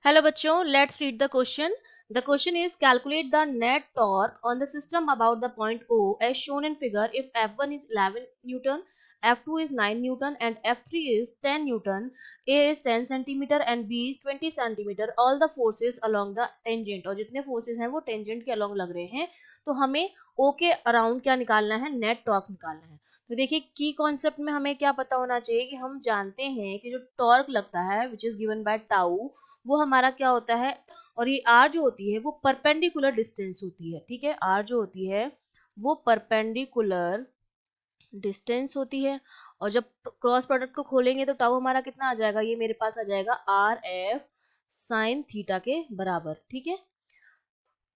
Hello बच्चों, let's read the question. The question is calculate the net torque on the system about the point O as shown in figure if F1 is 11 Newton, F2 is 9 Newton and F3 is 10 Newton, A is 10 centimeter and B is 20 centimeter. All the forces along the tangent और जितने forces हैं वो tangent के along लग रहे हैं तो हमें O के अराउंड क्या निकालना है, नेट टॉर्क निकालना है। तो देखिए की कॉन्सेप्ट में हमें क्या पता होना चाहिए कि हम जानते हैं कि जो टॉर्क लगता है which is given by tau वो हमारा क्या होता है, और ये आर जो होती है वो परपेंडिकुलर डिस्टेंस होती है। ठीक है, आर जो होती है वो परपेंडिकुलर डिस्टेंस होती है। और जब क्रॉस प्रोडक्ट को खोलेंगे तो टाउ हमारा कितना आ जाएगा, ये मेरे पास आ जाएगा आर एफ साइन थीटा के बराबर। ठीक है,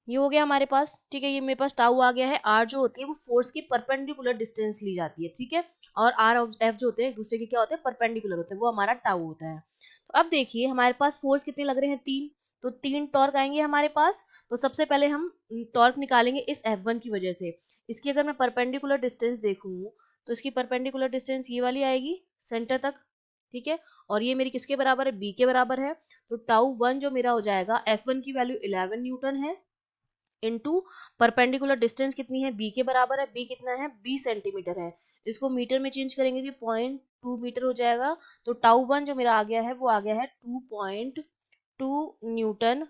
ये हो गया हमारे पास। ठीक है, ये मेरे पास टाउ आ गया है। आर जो होती है वो फोर्स की परपेंडिकुलर डिस्टेंस ली जाती है। ठीक है, और आर और एफ जो होते हैं एक दूसरे के क्या होते हैं, परपेंडिकुलर होते हैं, वो हमारा टाउ होता है। तो अब देखिए हमारे पास फोर्स कितने लग रहे हैं, तीन। तो तीन टॉर्क आएंगे हमारे पास। तो सबसे पहले हम टॉर्क निकालेंगे इस F1 की वजह से। इसकी अगर मैं परपेंडिकुलर डिस्टेंस देखूं तो इसकी परपेंडिकुलर डिस्टेंस ये वाली आएगी सेंटर तक। ठीक है, और ये मेरी किसके बराबर है, बी के बराबर है। तो टाउ वन जो मेरा हो जाएगा, F1 की वैल्यू 11 न्यूटन है इनटू परपेंडिकुलर डिस्टेंस कितनी है, बी के बराबर है। बी कितना है, 20 सेंटीमीटर है। इसको मीटर में चेंज करेंगे कि 0.2 मीटर हो जाएगा। तो टाउ वन जो मेरा आ गया है वो आ गया है 2.2 न्यूटन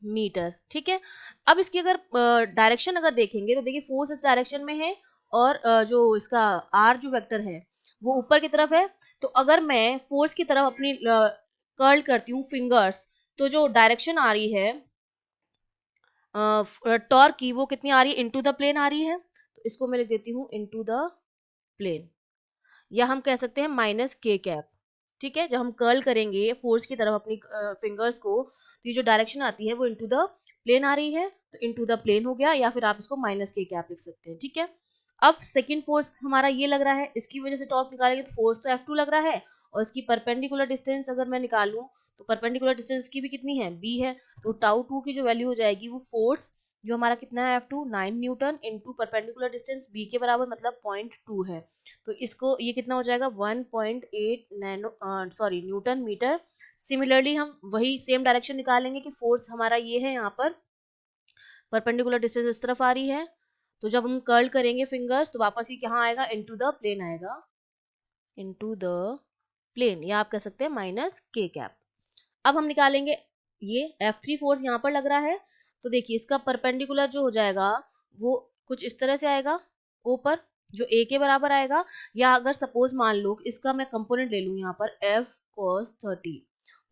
मीटर। ठीक है, अब इसकी अगर डायरेक्शन अगर देखेंगे तो देखिए फोर्स इस डायरेक्शन में है और जो इसका आर जो वेक्टर है वो ऊपर की तरफ है। तो अगर मैं फोर्स की तरफ अपनी कर्ल करती हूँ फिंगर्स, तो जो डायरेक्शन आ रही है टॉर्क की वो कितनी आ रही है, इनटू द प्लेन आ रही है। तो इसको मैं लिख देती हूँ इनटू द प्लेन, या हम कह सकते हैं माइनस के कैप। ठीक है, जब हम कर्ल करेंगे फोर्स की तरफ अपनी फिंगर्स को तो ये जो डायरेक्शन आती है वो इनटू द प्लेन आ रही है। तो इनटू द प्लेन हो गया, या फिर आप इसको माइनस के कैप लिख सकते हैं। ठीक है, अब सेकंड फोर्स हमारा ये लग रहा है, इसकी वजह से टॉर्क निकालेंगे तो फोर्स तो F2 लग रहा है, और इसकी परपेंडिकुलर डिस्टेंस अगर मैं निकालूं तो परपेंडिकुलर डिस्टेंस की भी कितनी है, बी है। तो टाउ टू की जो वैल्यू हो जाएगी वो फोर्स जो हमारा कितना है F2 9 newton into perpendicular distance B के बराबर मतलब 0.2 है। तो इसको ये कितना हो जाएगा 1.8 nano sorry newton metre. Similarly हम वही सेम डायरेक्शन निकालेंगे कि फोर्स हमारा ये है, यहाँ पर परपेंडिकुलर डिस्टेंस इस तरफ आ रही है। तो जब हम कर्ल करेंगे फिंगर्स तो वापस ये कहाँ आएगा, इनटू द प्लेन आएगा, इनटू द प्लेन, या आप कह सकते हैं माइनस के कैप। अब हम निकालेंगे ये F3 फोर्स यहाँ पर लग रहा है। तो देखिए इसका परपेंडिकुलर जो हो जाएगा वो कुछ इस तरह से आएगा, ओ पर जो ए के बराबर आएगा। या अगर सपोज मान लो इसका मैं कंपोनेंट ले लूँ यहाँ पर F cos 30,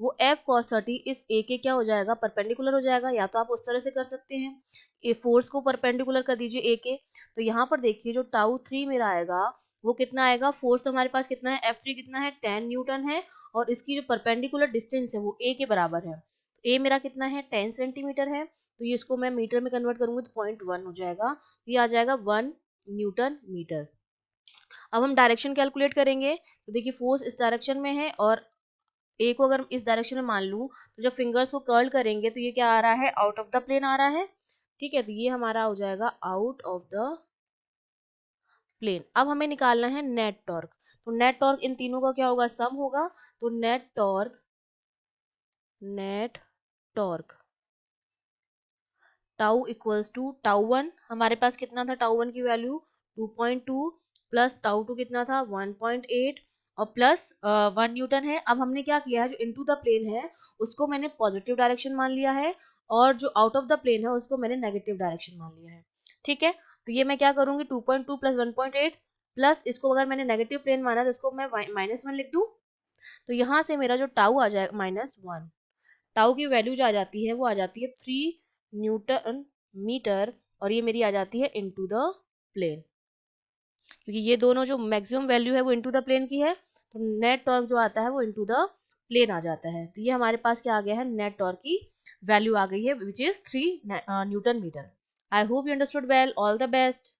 वो F cos 30 इस ए के क्या हो जाएगा, परपेंडिकुलर हो जाएगा। या तो आप उस तरह से कर सकते हैं, ए फोर्स को परपेंडिकुलर कर दीजिए ए के। तो यहाँ पर देखिए जो टाउ थ्री मेरा आएगा वो कितना आएगा, फोर्स तो हमारे पास कितना है F3 कितना है 10 न्यूटन है, और इसकी जो परपेंडिकुलर डिस्टेंस है वो ए के बराबर है। ए मेरा कितना है 10 सेंटीमीटर है। तो ये इसको मैं मीटर में कन्वर्ट करूंगी तो 0.1 हो जाएगा, ये आ जाएगा 1 न्यूटन मीटर। अब हम डायरेक्शन कैलकुलेट करेंगे। तो देखिए फोर्स इस डायरेक्शन में है और ए को अगर इस डायरेक्शन में मान लूं तो जब फिंगर्स को कर्ल करेंगे तो ये क्या आ रहा है, आउट ऑफ द प्लेन आ रहा है। ठीक है, तो ये हमारा हो जाएगा आउट ऑफ द प्लेन। अब हमें निकालना है नेट टॉर्क। तो नेट टॉर्क इन तीनों का क्या होगा, सम होगा। तो net torque tau equals to tau one, हमारे पास कितना था टाउ वन की वैल्यू 2.2, प्लस टाउ टू कितना था 1.8, और प्लस 1 न्यूटन है। अब हमने क्या किया है, जो इनटू द प्लेन है उसको मैंने पॉजिटिव डायरेक्शन मान लिया है, और जो आउट ऑफ द प्लेन है उसको मैंने नेगेटिव डायरेक्शन मान लिया है। ठीक है, तो ये मैं क्या करूंगी 2.2 प्लस 1.8, प्लस इसको अगर मैंने नेगेटिव प्लेन माना तो इसको मैं -1 लिख दूं। तो यहाँ से मेरा जो टाउ आ जाएगा -1, टाउ की वैल्यू जो आ जाती है वो आ जाती है 3 न्यूटन मीटर, और ये मेरी आ जाती है इनटू द प्लेन, क्योंकि ये दोनों जो मैक्सिमम वैल्यू है वो इनटू द प्लेन की है। तो नेट टॉर्क जो आता है वो इनटू द प्लेन आ जाता है। तो ये हमारे पास क्या आ गया है, नेट टॉर्क की वैल्यू आ गई है which is 3 newton metre. I hope you understood well, all the best.